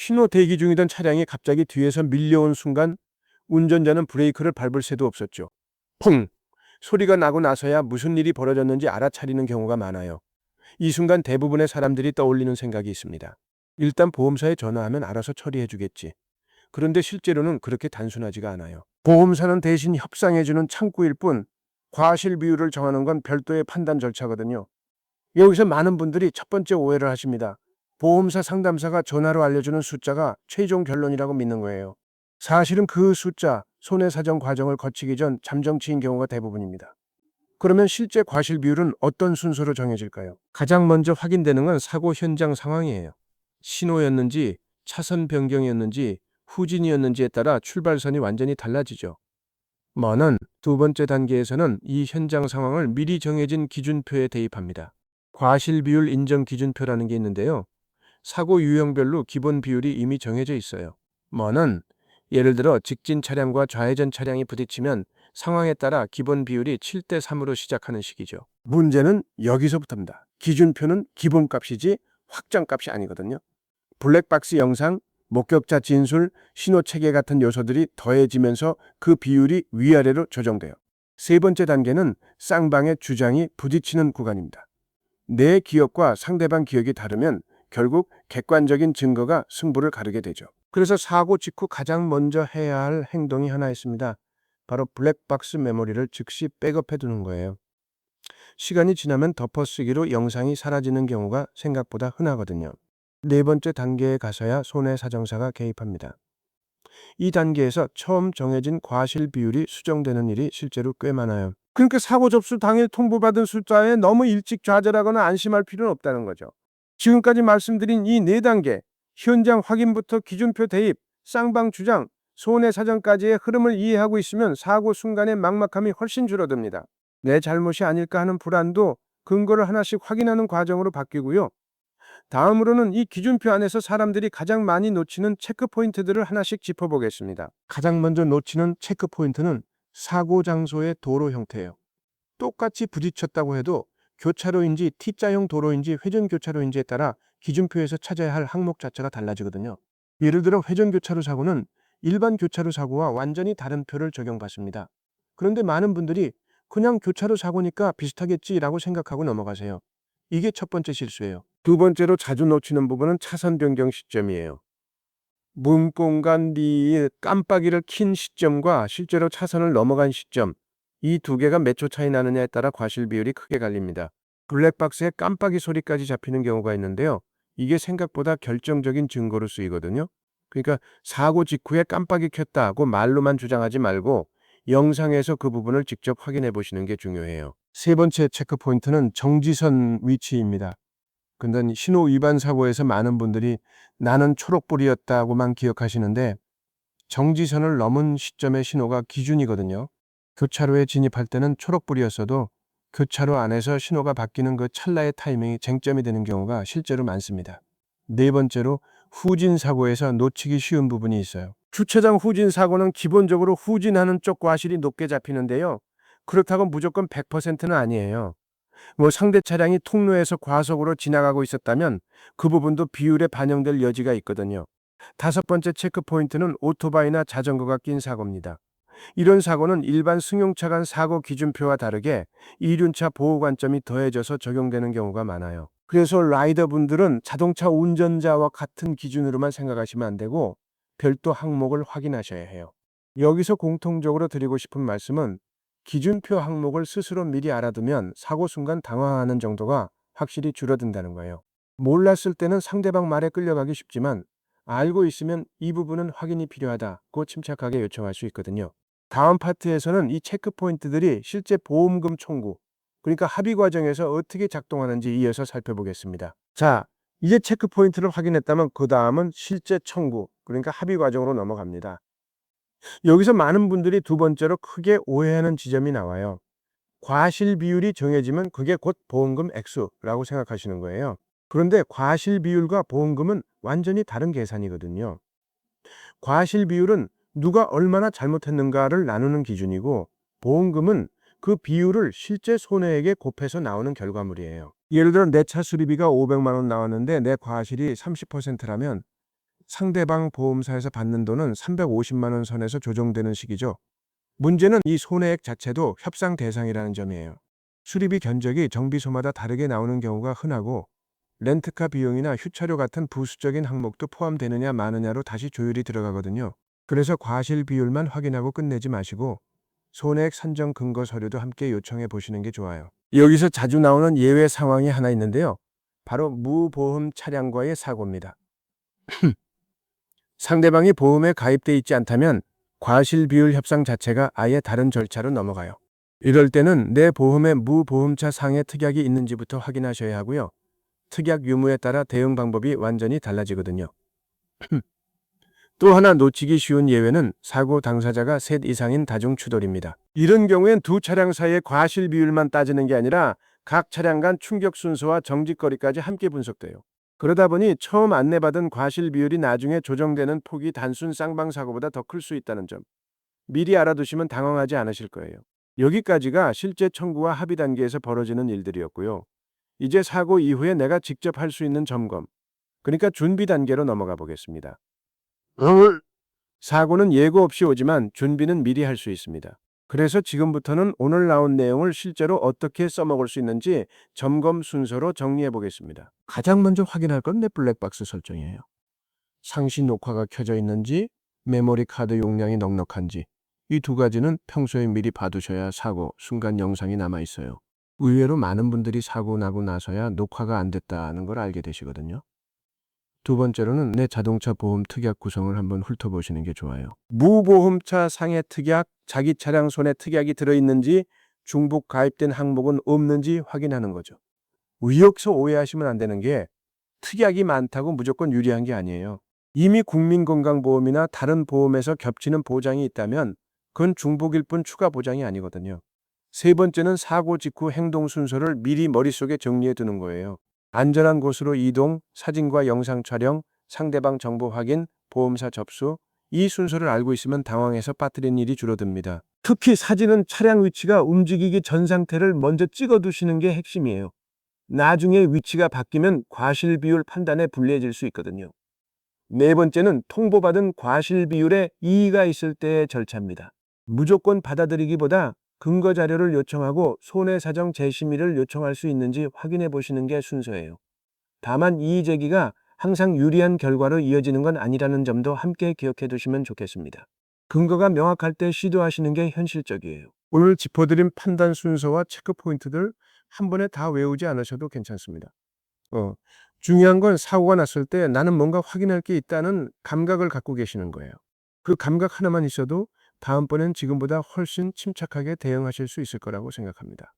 신호 대기 중이던 차량이 갑자기 뒤에서 밀려온 순간 운전자는 브레이크를 밟을 새도 없었죠. 펑! 소리가 나고 나서야 무슨 일이 벌어졌는지 알아차리는 경우가 많아요. 이 순간 대부분의 사람들이 떠올리는 생각이 있습니다. 일단 보험사에 전화하면 알아서 처리해 주겠지. 그런데 실제로는 그렇게 단순하지가 않아요. 보험사는 대신 협상해주는 창구일 뿐 과실 비율을 정하는 건 별도의 판단 절차거든요. 여기서 많은 분들이 첫 번째 오해를 하십니다. 보험사 상담사가 전화로 알려주는 숫자가 최종 결론이라고 믿는 거예요. 사실은 그 숫자, 손해사정 과정을 거치기 전 잠정치인 경우가 대부분입니다. 그러면 실제 과실 비율은 어떤 순서로 정해질까요? 가장 먼저 확인되는 건 사고 현장 상황이에요. 신호였는지, 차선 변경이었는지, 후진이었는지에 따라 출발선이 완전히 달라지죠. 먼은 두 번째 단계에서는 이 현장 상황을 미리 정해진 기준표에 대입합니다. 과실 비율 인정 기준표라는 게 있는데요. 사고 유형별로 기본 비율이 이미 정해져 있어요. 먼은 예를 들어 직진 차량과 좌회전 차량이 부딪히면 상황에 따라 기본 비율이 7대 3으로 시작하는 식이죠. 문제는 여기서부터입니다. 기준표는 기본값이지 확정값이 아니거든요. 블랙박스 영상, 목격자 진술, 신호 체계 같은 요소들이 더해지면서 그 비율이 위아래로 조정돼요. 세 번째 단계는 쌍방의 주장이 부딪히는 구간입니다. 내 기억과 상대방 기억이 다르면 결국 객관적인 증거가 승부를 가르게 되죠. 그래서 사고 직후 가장 먼저 해야 할 행동이 하나 있습니다. 바로 블랙박스 메모리를 즉시 백업해 두는 거예요. 시간이 지나면 덮어쓰기로 영상이 사라지는 경우가 생각보다 흔하거든요. 네 번째 단계에 가서야 손해사정사가 개입합니다. 이 단계에서 처음 정해진 과실 비율이 수정되는 일이 실제로 꽤 많아요. 그러니까 사고 접수 당일 통보받은 숫자에 너무 일찍 좌절하거나 안심할 필요는 없다는 거죠. 지금까지 말씀드린 이 네 단계, 현장 확인부터 기준표 대입, 쌍방 주장, 손해사정까지의 흐름을 이해하고 있으면 사고 순간의 막막함이 훨씬 줄어듭니다. 내 잘못이 아닐까 하는 불안도 근거를 하나씩 확인하는 과정으로 바뀌고요. 다음으로는 이 기준표 안에서 사람들이 가장 많이 놓치는 체크 포인트들을 하나씩 짚어보겠습니다. 가장 먼저 놓치는 체크 포인트는 사고 장소의 도로 형태예요. 똑같이 부딪혔다고 해도 교차로인지 T자형 도로인지 회전 교차로인지에 따라 기준표에서 찾아야 할 항목 자체가 달라지거든요. 예를 들어 회전 교차로 사고는 일반 교차로 사고와 완전히 다른 표를 적용받습니다. 그런데 많은 분들이 그냥 교차로 사고니까 비슷하겠지라고 생각하고 넘어가세요. 이게 첫 번째 실수예요. 두 번째로 자주 놓치는 부분은 차선 변경 시점이에요. 문공간 뒤에 깜빡이를 킨 시점과 실제로 차선을 넘어간 시점, 이 두 개가 몇 초 차이 나느냐에 따라 과실 비율이 크게 갈립니다. 블랙박스에 깜빡이 소리까지 잡히는 경우가 있는데요. 이게 생각보다 결정적인 증거로 쓰이거든요. 그러니까 사고 직후에 깜빡이 켰다고 말로만 주장하지 말고 영상에서 그 부분을 직접 확인해 보시는 게 중요해요. 세 번째 체크 포인트는 정지선 위치입니다. 근데 신호 위반 사고에서 많은 분들이 나는 초록불이었다고만 기억하시는데 정지선을 넘은 시점의 신호가 기준이거든요. 교차로에 진입할 때는 초록불이었어도 교차로 안에서 신호가 바뀌는 그 찰나의 타이밍이 쟁점이 되는 경우가 실제로 많습니다. 네 번째로 후진 사고에서 놓치기 쉬운 부분이 있어요. 주차장 후진 사고는 기본적으로 후진하는 쪽 과실이 높게 잡히는데요. 그렇다고 무조건 100%는 아니에요. 상대 차량이 통로에서 과속으로 지나가고 있었다면 그 부분도 비율에 반영될 여지가 있거든요. 다섯 번째 체크 포인트는 오토바이나 자전거가 낀 사고입니다. 이런 사고는 일반 승용차 간 사고 기준표와 다르게 이륜차 보호 관점이 더해져서 적용되는 경우가 많아요. 그래서 라이더분들은 자동차 운전자와 같은 기준으로만 생각하시면 안 되고 별도 항목을 확인하셔야 해요. 여기서 공통적으로 드리고 싶은 말씀은 기준표 항목을 스스로 미리 알아두면 사고 순간 당황하는 정도가 확실히 줄어든다는 거예요. 몰랐을 때는 상대방 말에 끌려가기 쉽지만 알고 있으면 이 부분은 확인이 필요하다고 침착하게 요청할 수 있거든요. 다음 파트에서는 이 체크 포인트들이 실제 보험금 청구, 그러니까 합의 과정에서 어떻게 작동하는지 이어서 살펴보겠습니다. 자, 이제 체크 포인트를 확인했다면 그 다음은 실제 청구, 그러니까 합의 과정으로 넘어갑니다. 여기서 많은 분들이 두 번째로 크게 오해하는 지점이 나와요. 과실 비율이 정해지면 그게 곧 보험금 액수라고 생각하시는 거예요. 그런데 과실 비율과 보험금은 완전히 다른 계산이거든요. 과실 비율은 누가 얼마나 잘못했는가를 나누는 기준이고 보험금은 그 비율을 실제 손해액에 곱해서 나오는 결과물이에요. 예를 들어 내 차 수리비가 500만 원 나왔는데 내 과실이 30%라면 상대방 보험사에서 받는 돈은 350만 원 선에서 조정되는 시기죠. 문제는 이 손해액 자체도 협상 대상이라는 점이에요. 수리비 견적이 정비소마다 다르게 나오는 경우가 흔하고 렌트카 비용이나 휴차료 같은 부수적인 항목도 포함되느냐 마느냐로 다시 조율이 들어가거든요. 그래서 과실 비율만 확인하고 끝내지 마시고 손해액 산정 근거 서류도 함께 요청해 보시는 게 좋아요. 여기서 자주 나오는 예외 상황이 하나 있는데요. 바로 무보험 차량과의 사고입니다. 상대방이 보험에 가입돼 있지 않다면 과실 비율 협상 자체가 아예 다른 절차로 넘어가요. 이럴 때는 내 보험에 무보험차 상해 특약이 있는지부터 확인하셔야 하고요. 특약 유무에 따라 대응 방법이 완전히 달라지거든요. 또 하나 놓치기 쉬운 예외는 사고 당사자가 셋 이상인 다중 추돌입니다. 이런 경우엔 두 차량 사이의 과실 비율만 따지는 게 아니라 각 차량 간 충격 순서와 정직거리까지 함께 분석돼요. 그러다 보니 처음 안내받은 과실 비율이 나중에 조정되는 폭이 단순 쌍방사고보다 더 클 수 있다는 점 미리 알아두시면 당황하지 않으실 거예요. 여기까지가 실제 청구와 합의 단계에서 벌어지는 일들이었고요. 이제 사고 이후에 내가 직접 할 수 있는 점검, 그러니까 준비 단계로 넘어가 보겠습니다. 사고는 예고 없이 오지만 준비는 미리 할 수 있습니다. 그래서 지금부터는 오늘 나온 내용을 실제로 어떻게 써먹을 수 있는지 점검 순서로 정리해 보겠습니다. 가장 먼저 확인할 건 내 블랙박스 설정이에요. 상시 녹화가 켜져 있는지, 메모리 카드 용량이 넉넉한지, 이 두 가지는 평소에 미리 봐두셔야 사고 순간 영상이 남아 있어요. 의외로 많은 분들이 사고 나고 나서야 녹화가 안 됐다는 걸 알게 되시거든요. 두 번째로는 내 자동차 보험 특약 구성을 한번 훑어보시는 게 좋아요. 무보험차 상해 특약, 자기 차량 손해 특약이 들어있는지, 중복 가입된 항목은 없는지 확인하는 거죠. 여기서 오해하시면 안 되는 게 특약이 많다고 무조건 유리한 게 아니에요. 이미 국민건강보험이나 다른 보험에서 겹치는 보장이 있다면 그건 중복일 뿐 추가 보장이 아니거든요. 세 번째는 사고 직후 행동 순서를 미리 머릿속에 정리해 두는 거예요. 안전한 곳으로 이동, 사진과 영상 촬영, 상대방 정보 확인, 보험사 접수, 이 순서를 알고 있으면 당황해서 빠뜨린 일이 줄어듭니다. 특히 사진은 차량 위치가 움직이기 전 상태를 먼저 찍어 두시는 게 핵심이에요. 나중에 위치가 바뀌면 과실 비율 판단에 불리해질 수 있거든요. 네 번째는 통보받은 과실 비율에 이의가 있을 때의 절차입니다. 무조건 받아들이기보다 근거 자료를 요청하고 손해사정 재심의를 요청할 수 있는지 확인해 보시는 게 순서예요. 다만 이의 제기가 항상 유리한 결과로 이어지는 건 아니라는 점도 함께 기억해 두시면 좋겠습니다. 근거가 명확할 때 시도하시는 게 현실적이에요. 오늘 짚어드린 판단 순서와 체크 포인트들 한 번에 다 외우지 않으셔도 괜찮습니다. 중요한 건 사고가 났을 때 나는 뭔가 확인할 게 있다는 감각을 갖고 계시는 거예요. 그 감각 하나만 있어도 다음번엔 지금보다 훨씬 침착하게 대응하실 수 있을 거라고 생각합니다.